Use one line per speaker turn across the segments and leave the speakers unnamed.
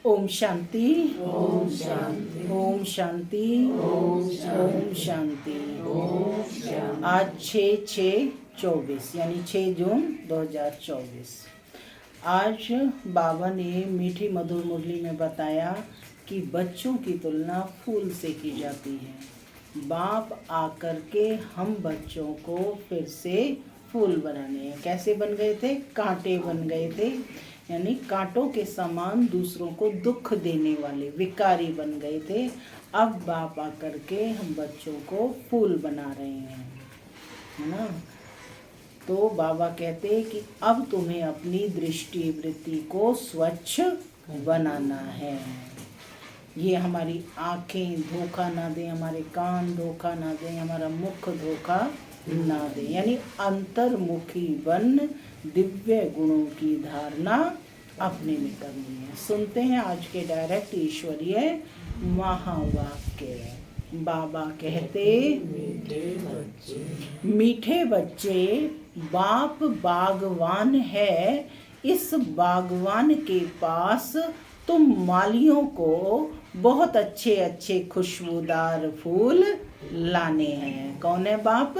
ओम शांति,
ओम शांति,
ओम शांति,
ओम
ओम
शांति,
शांति।
ओम शांति।
आज 6/6/24 यानी 6 जून 2024। आज बाबा ने मीठी मधुर मुरली में बताया कि बच्चों की तुलना फूल से की जाती है। बाप आकर के हम बच्चों को फिर से फूल बनाने हैं। कैसे बन गए थे? कांटे बन गए थे, यानी कांटों के समान दूसरों को दुख देने वाले विकारी बन गए थे। अब बाप आकर के हम बच्चों को फूल बना रहे हैं, है ना। तो बाबा कहते हैं कि अब तुम्हें अपनी दृष्टि वृत्ति को स्वच्छ बनाना है। ये हमारी आंखें धोखा ना दें, हमारे कान धोखा ना दें, हमारा मुख धोखा ना दें, यानी अंतर्मुखी बन दिव्य गुणों की धारणा अपने में करनी है। सुनते हैं आज के डायरेक्ट ईश्वरीय महावाक्य। बाबा कहते, मीठे बच्चे बाप बागवान है, इस बागवान के पास तुम मालियों को बहुत अच्छे अच्छे खुशबूदार फूल लाने हैं। कौन है बाप?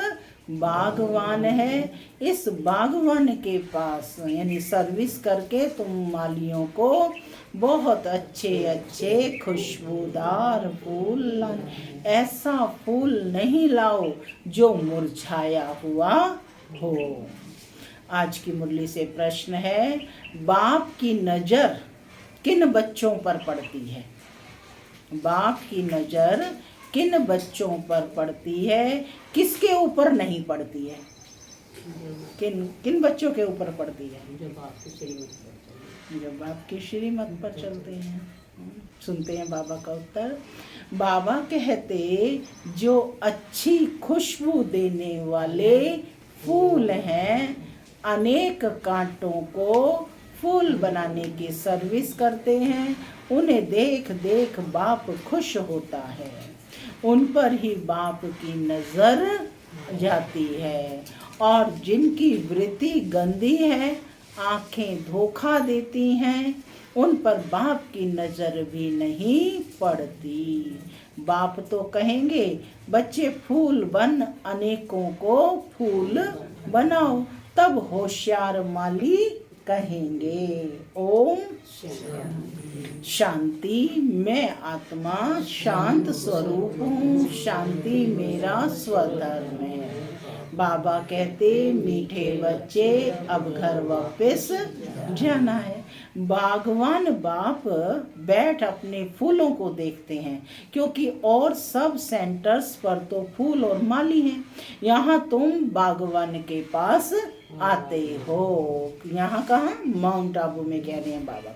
बागवान है। इस बागवान के पास यानी सर्विस करके तुम मालियों को बहुत अच्छे अच्छे खुशबूदार फूल लाने। ऐसा फूल नहीं लाओ जो मुरझाया हुआ हो। आज की मुरली से प्रश्न है, बाप की नजर किन बच्चों पर पड़ती है? बाप की नजर किन बच्चों पर पड़ती है? किसके ऊपर नहीं पड़ती है? किन किन बच्चों के ऊपर पड़ती है?
जो
बाप की श्रीमत पर चलते हैं। सुनते हैं बाबा का उत्तर। बाबा कहते, जो अच्छी खुशबू देने वाले फूल हैं, अनेक कांटों को फूल बनाने की सर्विस करते हैं। उन्हें देख देख बाप खुश होता है। उन पर ही बाप की नजर जाती है। और जिनकी वृत्ति गंदी है, आंखें धोखा देती हैं, उन पर बाप की नजर भी नहीं पड़ती। बाप तो कहेंगे, बच्चे फूल बन अनेकों को फूल बनाओ। तब होशियार माली कहेंगे, ओम शांति। मैं आत्मा शांत स्वरूप हूँ, शांति मेरा स्वधर्म है। बाबा कहते, मीठे बच्चे अब घर वापस जाना है। बागवान बाप बैठ अपने फूलों को देखते हैं, क्योंकि और सब सेंटर्स पर तो फूल और माली हैं। यहाँ तुम बागवान के पास आते हो। यहाँ कहाँ? माउंट आबू में कह रहे हैं बाबा।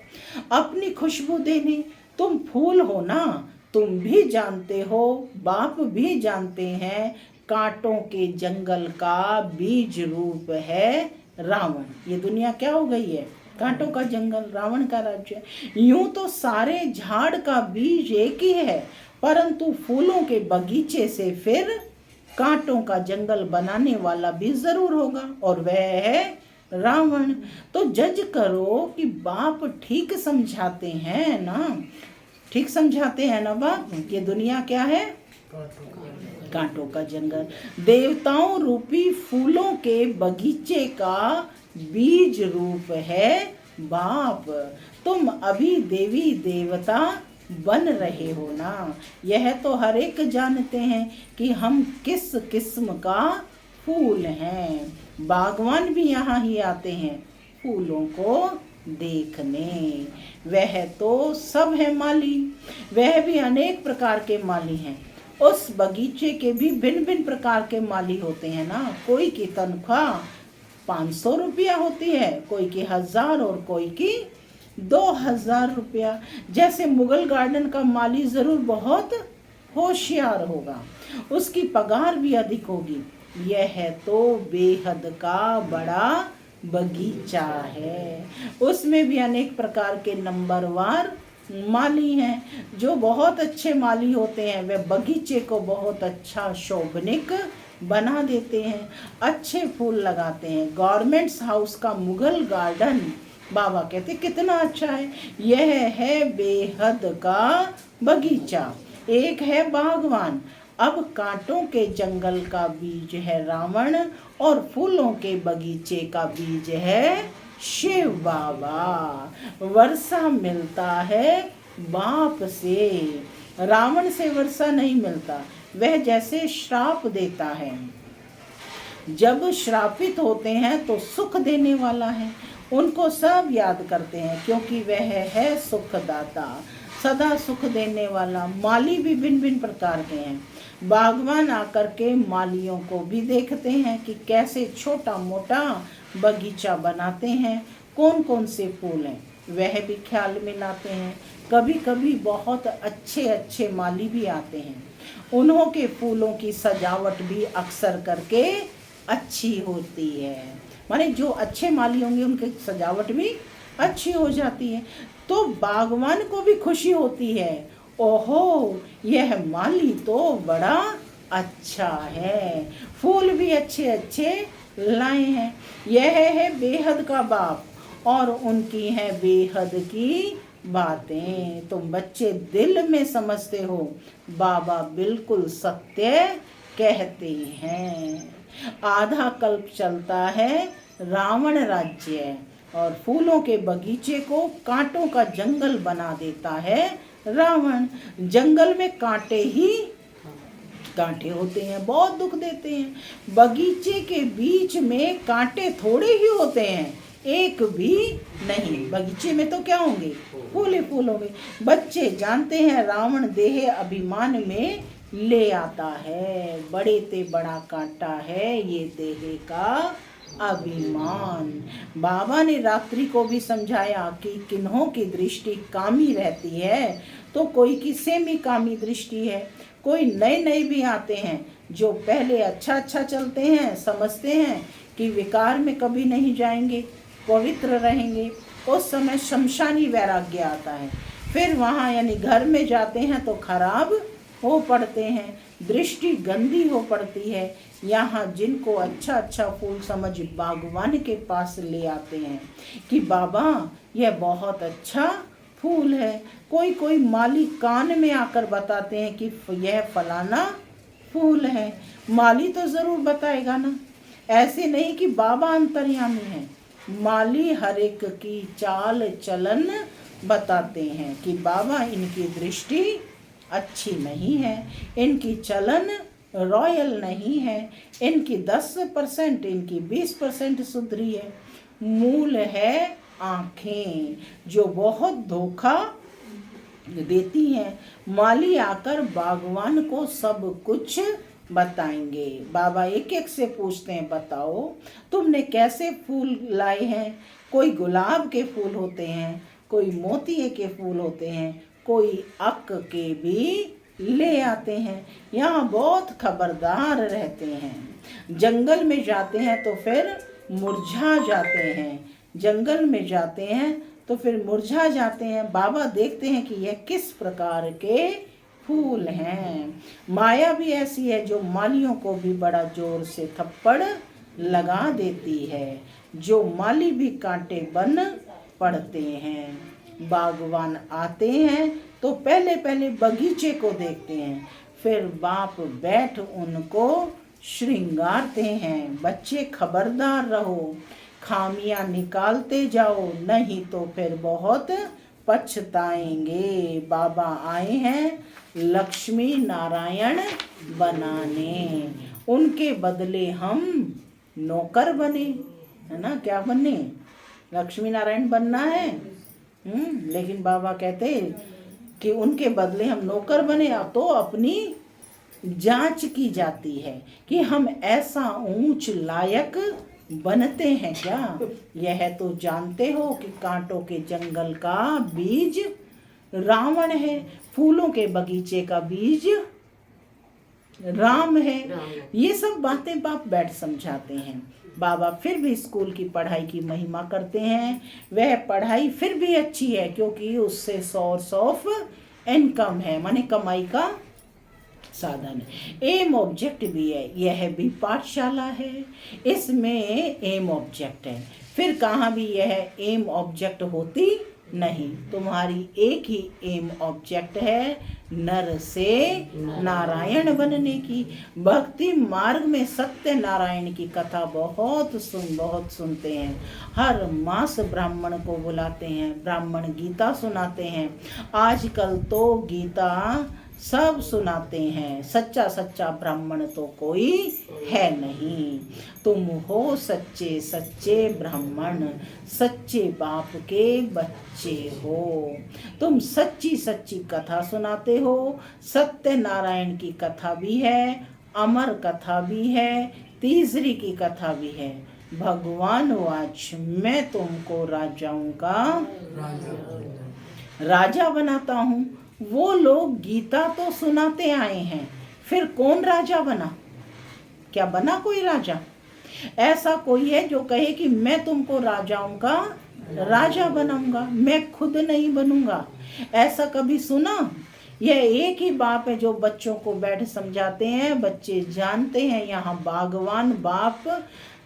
अपनी खुशबू देने तुम फूल हो ना, तुम भी जानते हो, बाप भी जानते हैं, कांटों के जंगल का बीज रूप है रावण। ये दुनिया क्या हो गई है? कांटों का जंगल, रावण का राज्य। यूं तो सारे झाड़ का बीज एक ही है, परंतु फूलों के बगीचे से फिर कांटों का जंगल बनाने वाला भी जरूर होगा, और वह है रावण। तो जज करो कि बाप ठीक समझाते हैं ना? ठीक समझाते हैं ना बाप? ये दुनिया क्या है? कांटों का जंगल। देवताओं रूपी फूलों के बगीचे का बीज रूप है बाप। तुम अभी देवी देवता बन रहे हो ना। यह तो हर एक जानते हैं कि हम किस किस्म का फूल हैं। बागवान भी यहाँ ही आते हैं फूलों को देखने। वह तो सब है माली, वह भी अनेक प्रकार के माली हैं। उस बगीचे के भी भिन्न भिन्न प्रकार के माली होते हैं ना। कोई की तनख्वाह 500 रुपया होती है, कोई की 1000 और कोई की 2000 रुपया। जैसे मुगल गार्डन का माली जरूर बहुत होशियार होगा, उसकी पगार भी अधिक होगी। यह तो बेहद का बड़ा बगीचा है, उसमें भी अनेक प्रकार के नंबरवार माली हैं। जो बहुत अच्छे माली होते हैं, वे बगीचे को बहुत अच्छा शोभनिक बना देते हैं, अच्छे फूल लगाते हैं। गवर्नमेंट्स हाउस का मुगल गार्डन बाबा कहते कितना अच्छा है। यह है बेहद का बगीचा, एक है बागवान। अब कांटों के जंगल का बीज है रावण, और फूलों के बगीचे का बीज है शिव बाबा। वर्षा मिलता है बाप से, रावण से वर्षा नहीं मिलता, वह जैसे श्राप देता है। जब श्रापित होते हैं तो सुख देने वाला है, उनको सब याद करते हैं क्योंकि वह है सुखदाता, सदा सुख देने वाला। माली भी भिन्न भिन्न प्रकार के हैं। बागवान आकर के मालियों को भी देखते हैं कि कैसे छोटा मोटा बगीचा बनाते हैं, कौन कौन से फूल हैं वह भी ख्याल में लाते हैं। कभी कभी बहुत अच्छे अच्छे माली भी आते हैं, उन्हों के फूलों की सजावट भी अक्सर करके अच्छी होती है। माने जो अच्छे माली होंगे उनकी सजावट भी अच्छी हो जाती है, तो बागवान को भी खुशी होती है, ओहो यह माली तो बड़ा अच्छा है, फूल भी अच्छे अच्छे लाए हैं। यह है बेहद का बाप, और उनकी है बेहद की बातें। तुम बच्चे दिल में समझते हो, बाबा बिल्कुल सत्य कहते हैं। आधा कल्प चलता है रावण राज्य, और फूलों के बगीचे को कांटों का जंगल बना देता है रावण। जंगल में कांटे ही कांटे होते हैं, बहुत दुख देते हैं। बगीचे के बीच में कांटे थोड़े ही होते हैं, एक भी नहीं। बगीचे में तो क्या होंगे, फूल ही फूल होंगे। बच्चे जानते हैं रावण देह अभिमान में ले आता है, बड़े ते बड़ा कांटा है ये देह का अभिमान। बाबा ने रात्रि को भी समझाया कि किन्हों की दृष्टि कामी रहती है तो कोई की सेमी कामी दृष्टि है। कोई नए नए भी आते हैं जो पहले अच्छा अच्छा चलते हैं, समझते हैं कि विकार में कभी नहीं जाएंगे, पवित्र रहेंगे। उस समय शमशानी वैराग्य आता है, फिर वहाँ यानी घर में जाते हैं तो खराब हो पड़ते हैं, दृष्टि गंदी हो पड़ती है। यहाँ जिनको अच्छा अच्छा फूल समझ बागवान के पास ले आते हैं कि बाबा यह बहुत अच्छा फूल है। कोई कोई माली कान में आकर बताते हैं कि यह फलाना फूल है। माली तो ज़रूर बताएगा ना, ऐसे नहीं कि बाबा अंतर्यामी है। माली हर एक की चाल चलन बताते हैं कि बाबा इनकी दृष्टि अच्छी नहीं है, इनकी चलन रॉयल नहीं है, इनकी 10%, इनकी 20% सुधरी है। मूल है आँखें जो बहुत धोखा देती हैं। माली आकर बागवान को सब कुछ बताएंगे। बाबा एक एक से पूछते हैं, बताओ तुमने कैसे फूल लाए हैं। कोई गुलाब के फूल होते हैं, कोई मोतिये के फूल होते हैं, कोई अक के भी ले आते हैं। यहाँ बहुत खबरदार रहते हैं। जंगल में जाते हैं तो फिर मुरझा जाते हैं, जंगल में जाते हैं तो फिर मुरझा जाते हैं। बाबा देखते हैं कि यह किस प्रकार के फूल हैं। माया भी ऐसी है जो मालियों को भी बड़ा जोर से थप्पड़ लगा देती है, जो माली भी कांटे बन पड़ते हैं। बागवान आते हैं तो पहले पहले बगीचे को देखते हैं, फिर बाप बैठ उनको श्रृंगारते हैं। बच्चे खबरदार रहो, खामियां निकालते जाओ, नहीं तो फिर बहुत पछताएंगे। बाबा आए हैं लक्ष्मी नारायण बनाने, उनके बदले हम नौकर बने, है ना। क्या बने, लक्ष्मी नारायण बनना है। लेकिन बाबा कहते कि उनके बदले हम नौकर बने, तो अपनी जांच की जाती है कि हम ऐसा ऊंच लायक बनते हैं क्या। यह तो जानते हो कि कांटों के जंगल का बीज रावण है, फूलों के बगीचे का बीज राम है। ये सब बातें बाप बैठ समझाते हैं। बाबा फिर भी स्कूल की पढ़ाई की महिमा करते हैं। वह पढ़ाई फिर भी अच्छी है क्योंकि उससे सोर्स ऑफ इनकम है, माने कमाई का साधन है। एम ऑब्जेक्ट भी है, यह भी पाठशाला है, इसमें एम ऑब्जेक्ट है। फिर कहाँ भी यह एम ऑब्जेक्ट होती नहीं। तुम्हारी एक ही एम ऑब्जेक्ट है, नर से नारायण बनने की। भक्ति मार्ग में सत्य नारायण की कथा बहुत सुनते हैं। हर मास ब्राह्मण को बुलाते हैं, ब्राह्मण गीता सुनाते हैं। आजकल तो गीता सब सुनाते हैं, सच्चा सच्चा ब्राह्मण तो कोई है नहीं। तुम हो सच्चे सच्चे ब्राह्मण, सच्चे बाप के बच्चे हो। तुम सच्ची सच्ची कथा सुनाते हो। सत्य नारायण की कथा भी है, अमर कथा भी है, तीसरी की कथा भी है। भगवान वाच, मैं तुमको राजाओं का राजा बनाता हूँ। वो लोग गीता तो सुनाते आए हैं, फिर कौन राजा बना? क्या बना कोई राजा? ऐसा कोई है जो कहे कि मैं तुमको राजाओं का राजा बनाऊंगा? मैं खुद नहीं बनूंगा। ऐसा कभी सुना? यह एक ही बाप है जो बच्चों को बैठ समझाते हैं। बच्चे जानते हैं यहाँ बागवान बाप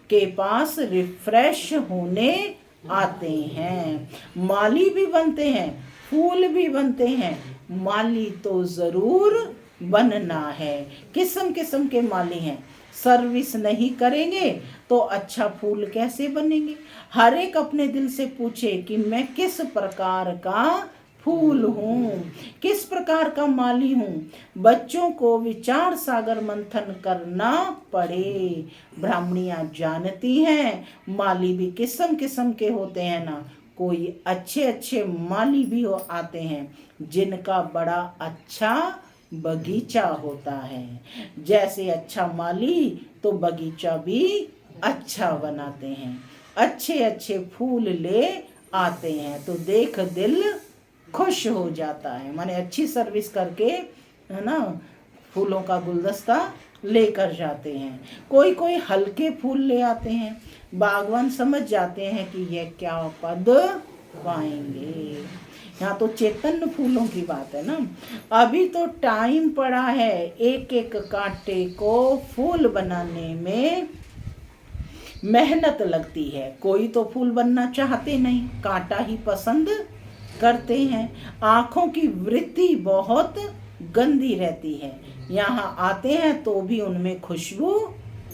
के पास रिफ्रेश होने आते हैं। माली भी बनते हैं, फूल भी बनते हैं। माली तो जरूर बनना है। किस्म किस्म के माली हैं। सर्विस नहीं करेंगे तो अच्छा फूल कैसे बनेंगे? हर एक अपने दिल से पूछे कि मैं किस प्रकार का फूल हूँ, किस प्रकार का माली हूँ। बच्चों को विचार सागर मंथन करना पड़े। ब्राह्मणियां जानती हैं माली भी किस्म किस्म के होते हैं ना। कोई अच्छे अच्छे माली भी आते हैं जिनका बड़ा अच्छा बगीचा होता है। जैसे अच्छा माली तो बगीचा भी अच्छा बनाते हैं, अच्छे अच्छे फूल ले आते हैं तो देख दिल खुश हो जाता है। माने अच्छी सर्विस करके, है ना, फूलों का गुलदस्ता लेकर जाते हैं। कोई कोई हल्के फूल ले आते हैं। बागवान समझ जाते हैं कि यह क्या पद पाएंगे। यहाँ तो चैतन्य फूलों की बात है ना। अभी तो टाइम पड़ा है। एक एक कांटे को फूल बनाने में मेहनत लगती है। कोई तो फूल बनना चाहते नहीं, कांटा ही पसंद करते हैं। आँखों की वृत्ति बहुत गंदी रहती है। यहाँ आते हैं तो भी उनमें खुशबू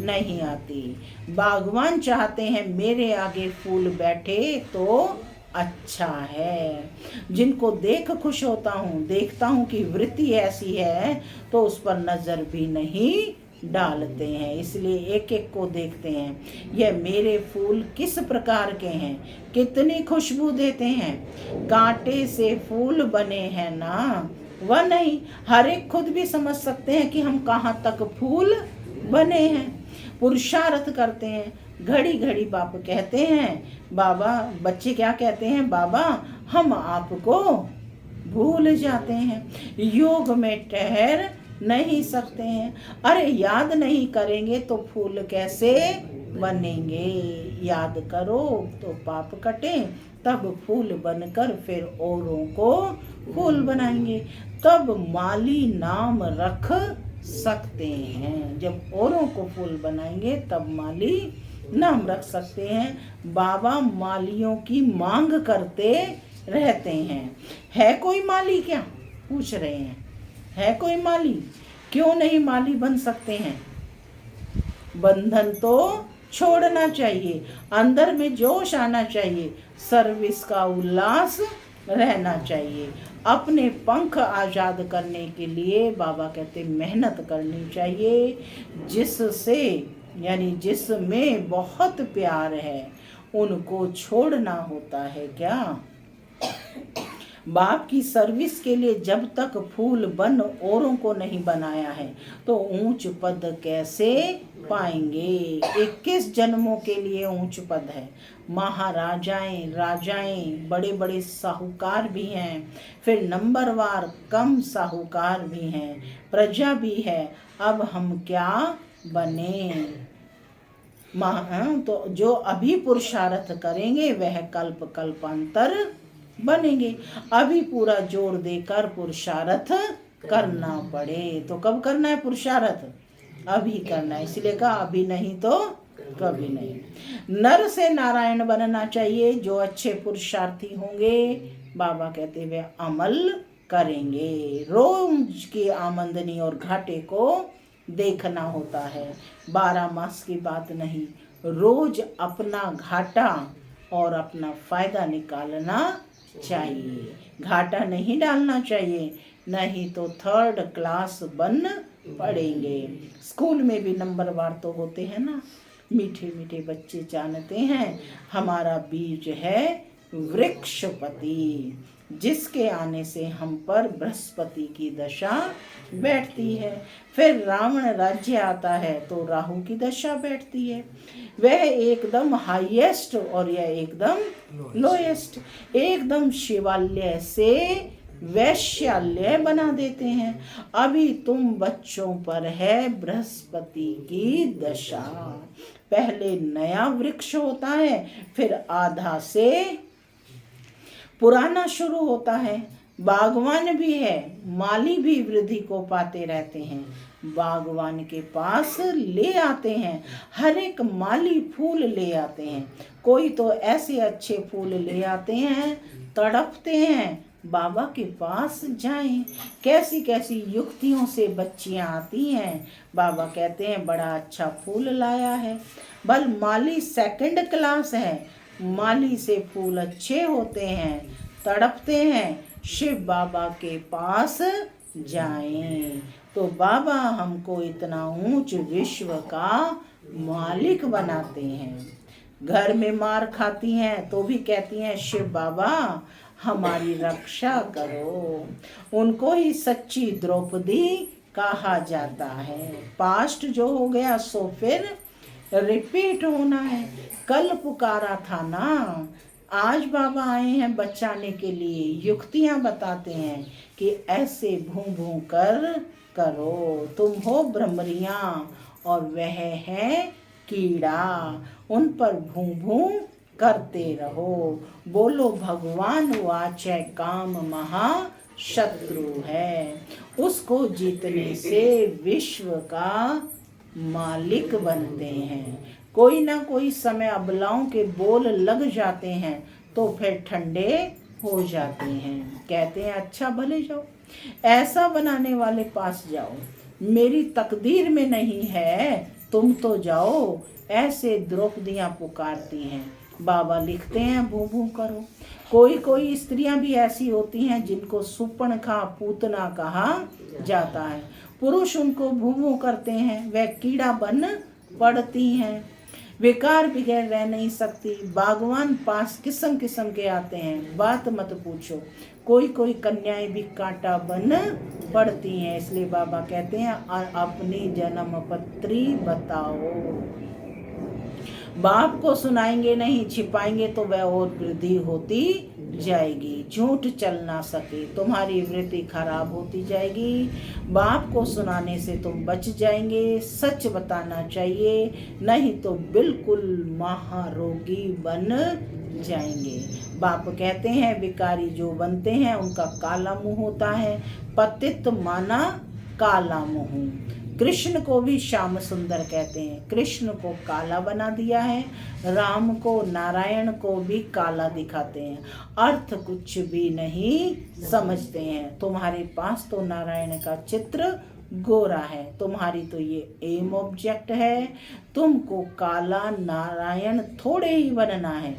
नहीं आती। बागवान चाहते हैं मेरे आगे फूल बैठे तो अच्छा है। जिनको देख खुश होता हूँ, देखता हूँ कि वृत्ति ऐसी है तो उस पर नजर भी नहीं डालते हैं। इसलिए एक एक को देखते हैं, यह मेरे फूल किस प्रकार के हैं, कितनी खुशबू देते हैं। कांटे से फूल बने हैं ना, वह नहीं, हर एक खुद भी समझ सकते हैं कि हम कहाँ तक फूल बने हैं। पुरुषार्थ करते हैं। घड़ी घड़ी बाप कहते हैं, बाबा, बच्चे क्या कहते हैं, बाबा हम आपको भूल जाते हैं, योग में ठहर नहीं सकते हैं। अरे याद नहीं करेंगे तो फूल कैसे बनेंगे? याद करो तो पाप कटे, तब फूल बनकर फिर औरों को फूल बनाएंगे। तब माली नाम रख सकते हैं। जब औरों को फूल बनाएंगे तब माली नाम रख सकते हैं। बाबा मालियों की मांग करते रहते हैं। है कोई माली क्या? पूछ रहे हैं, है कोई माली? क्यों नहीं माली बन सकते हैं? बंधन तो छोड़ना चाहिए, अंदर में जोश आना चाहिए, सर्विस का उल्लास रहना चाहिए। अपने पंख आज़ाद करने के लिए बाबा कहते मेहनत करनी चाहिए। जिससे यानी जिसमें बहुत प्यार है उनको छोड़ना होता है क्या? बाप की सर्विस के लिए जब तक फूल बन औरों को नहीं बनाया है तो ऊंच पद कैसे पाएंगे? 21 जन्मों के लिए ऊंच पद है। महाराजाएं, राजाएं, बड़े बड़े साहूकार भी हैं, फिर नंबरवार कम साहूकार भी हैं, प्रजा भी है। अब हम क्या बने? तो जो अभी पुरुषार्थ करेंगे वह कल्प कल्पांतर बनेंगे। अभी पूरा जोर देकर पुरुषार्थ करना पड़े। तो कब करना है पुरुषार्थ? अभी करना है। इसलिए कहा अभी नहीं तो कभी नहीं। नर से नारायण बनना चाहिए। जो अच्छे पुरुषार्थी होंगे, बाबा कहते वे अमल करेंगे। रोज की आमदनी और घाटे को देखना होता है। 12 मास की बात नहीं, रोज अपना घाटा और अपना फायदा निकालना चाहिए। घाटा नहीं डालना चाहिए, नहीं तो 3rd क्लास बन पड़ेंगे। स्कूल में भी नंबरवार तो होते हैं ना। मीठे मीठे बच्चे जानते हैं हमारा बीज है वृक्षपति, जिसके आने से हम पर बृहस्पति की दशा बैठती है। फिर रावण राज्य आता है तो राहु की दशा बैठती है। वह एकदम हाईएस्ट और यह एकदम लोएस्ट। एकदम शिवालय से वैश्यालय बना देते हैं। अभी तुम बच्चों पर है बृहस्पति की दशा। पहले नया वृक्ष होता है, फिर आधा से पुराना शुरू होता है। बागवान भी है, माली भी वृद्धि को पाते रहते हैं। बागवान के पास ले आते हैं, हर एक माली फूल ले आते हैं। कोई तो ऐसे अच्छे फूल ले आते हैं, तड़पते हैं बाबा के पास जाएं। कैसी कैसी युक्तियों से बच्चियां आती हैं। बाबा कहते हैं बड़ा अच्छा फूल लाया है। बल माली 2nd क्लास है, माली से फूल अच्छे होते हैं, तड़पते हैं, शिव बाबा के पास जाएं। तो बाबा हमको इतना ऊंच विश्व का मालिक बनाते हैं। घर में मार खाती हैं तो भी कहती हैं शिव बाबा हमारी रक्षा करो। उनको ही सच्ची द्रौपदी कहा जाता है। पास्ट जो हो गया सो फिर रिपीट होना है। कल पुकारा था ना, आज बाबा आए हैं बचाने के लिए। युक्तियां बताते हैं कि ऐसे भूं भूं कर करो। तुम हो भ्रमरियां और वह है कीड़ा, उन पर भूं भूं करते रहो। बोलो भगवान वाचय काम महा शत्रु है। उसको जीतने से विश्व का मालिक बनते हैं। कोई ना कोई समय अबलाओं के बोल लग जाते हैं तो फिर ठंडे हो जाते हैं। कहते हैं अच्छा भले जाओ, ऐसा बनाने वाले पास जाओ। मेरी तकदीर में नहीं है, तुम तो जाओ। ऐसे द्रौपदियां पुकारती हैं। बाबा लिखते हैं भू भू करो। कोई कोई स्त्रियां भी ऐसी होती हैं जिनको सुपर्णखा पूतना कहा जाता है। पुरुष उनको भू भू करते हैं, वह कीड़ा बन पड़ती हैं। बेकार बगैर रह नहीं सकती। बागवान पास किस्म किस्म के आते हैं, बात मत पूछो। कोई कोई कन्याएं भी कांटा बन पड़ती हैं। इसलिए बाबा कहते हैं अपनी जन्म पत्री बताओ। बाप को सुनाएंगे नहीं, छिपाएंगे तो वह और वृद्धि होती जाएगी। झूठ चल ना सके, तुम्हारी वृत्ति खराब होती जाएगी। बाप को सुनाने से तुम बच जाएंगे। सच बताना चाहिए, नहीं तो बिल्कुल महारोगी बन जाएंगे। बाप कहते हैं विकारी जो बनते हैं उनका काला मुंह होता है। पतित माना काला मुंह। कृष्ण को भी श्याम सुंदर कहते हैं। कृष्ण को काला बना दिया है। राम को, नारायण को भी काला दिखाते हैं। अर्थ कुछ भी नहीं समझते हैं। तुम्हारे पास तो नारायण का चित्र गोरा है, तुम्हारी तो ये एम ऑब्जेक्ट है। तुमको काला नारायण थोड़े ही बनना है।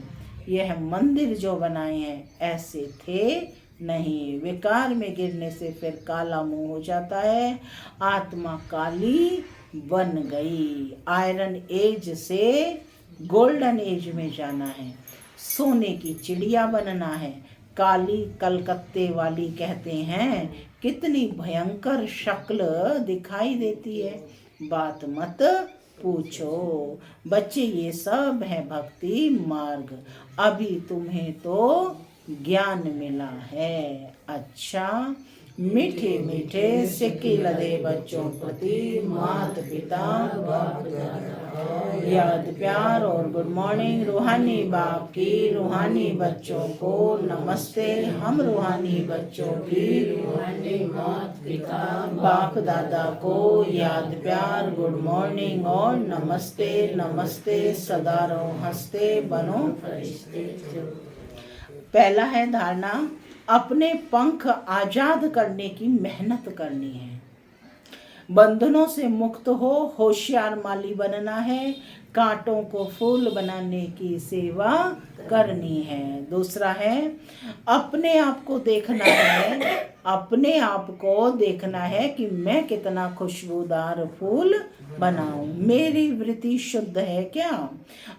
यह मंदिर जो बनाए हैं ऐसे थे नहीं। विकार में गिरने से फिर काला मुंह हो जाता है। आत्मा काली बन गई। आयरन एज से गोल्डन एज में जाना है। सोने की चिड़िया बनना है। काली कलकत्ते वाली कहते हैं कितनी भयंकर शक्ल दिखाई देती है, बात मत पूछो। बच्चे ये सब है भक्ति मार्ग। अभी तुम्हें तो ज्ञान मिला है। अच्छा, मीठे मीठे सिक्के लदे बच्चों प्रति माता पिता बाप दादा याद प्यार और गुड मॉर्निंग। रूहानी बाप की रूहानी बच्चों को नमस्ते। हम रूहानी बच्चों की
रूहानी माता पिता
बाप दादा को याद प्यार गुड मॉर्निंग और नमस्ते। नमस्ते सदा रहो हंसते बनो
फरिश्ते जो
पहला है धारणा, अपने पंख आजाद करने की मेहनत करनी है। बंधनों से मुक्त हो होशियार माली बनना है। कांटों को फूल बनाने की सेवा करनी है। दूसरा है, अपने आप को देखना है। अपने आप को देखना है कि मैं कितना खुशबूदार फूल बनाऊं। मेरी वृत्ति शुद्ध है क्या?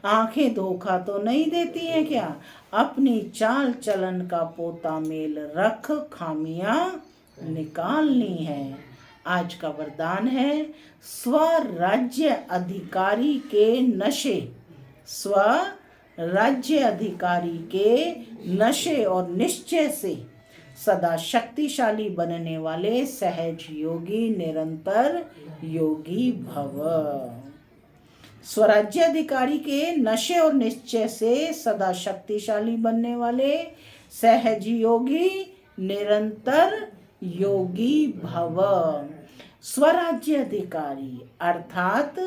आंखें धोखा तो नहीं देती हैं क्या? अपनी चाल चलन का पोता मेल रख, खामियां निकालनी है। आज का वरदान है, स्वराज्य अधिकारी के नशे। स्वराज्य अधिकारी के नशे और निश्चय से सदा शक्तिशाली बनने वाले सहज योगी निरंतर योगी भव। स्वराज्य अधिकारी के नशे और निश्चय से सदा शक्तिशाली बनने वाले सहज योगी निरंतर योगी भव। स्वराज्य अधिकारी अर्थात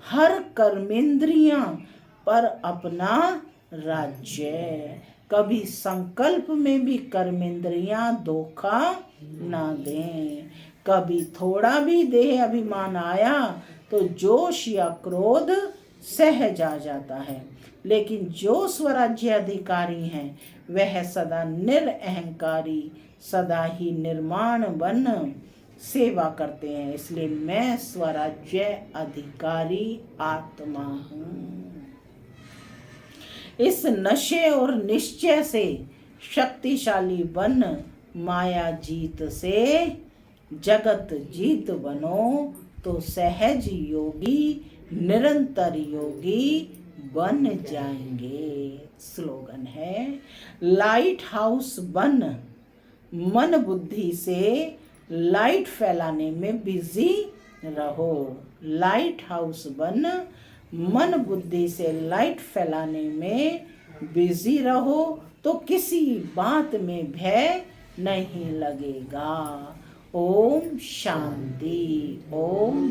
हर कर्मेंद्रियां पर अपना राज्य। कभी संकल्प में भी कर्मेंद्रियां धोखा ना दें। कभी थोड़ा भी देह अभिमान आया तो जोश या क्रोध सहज आ जाता है, लेकिन जो स्वराज्य अधिकारी हैं वह सदा निरअहंकारी, सदा ही निर्माण बन सेवा करते हैं। इसलिए मैं स्वराज्य अधिकारी आत्मा हूँ। इस नशे और निश्चय से शक्तिशाली बन माया जीत से जगत जीत बनो तो सहज योगी निरंतर योगी बन जाएंगे। स्लोगन है, लाइट हाउस बन मन बुद्धि से लाइट फैलाने में बिजी रहो। लाइट हाउस बन मन बुद्धि से लाइट फैलाने में बिजी रहो तो किसी बात में भय नहीं लगेगा। ओम शांति। ओम